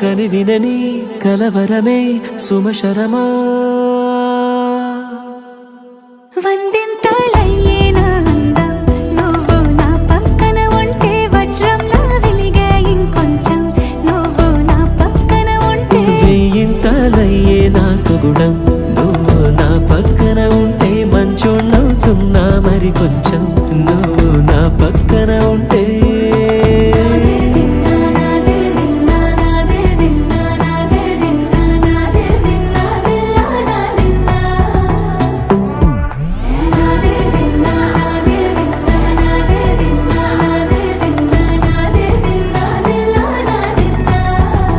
కనివినని కలవరమే సుమశరమా వందింతలయ్యేనా అందం నువ్వు నా పక్కన ఉంటే వజ్రంలా వెలిగే ఇంకొంచెం నువ్వు నా పక్కన ఉంటే వెయ్యింతలయ్యే నా సుగుణం నువ్వు నా పక్కన ఉంటే మంచోళ్ళవుతున్నా మరి కొంచెం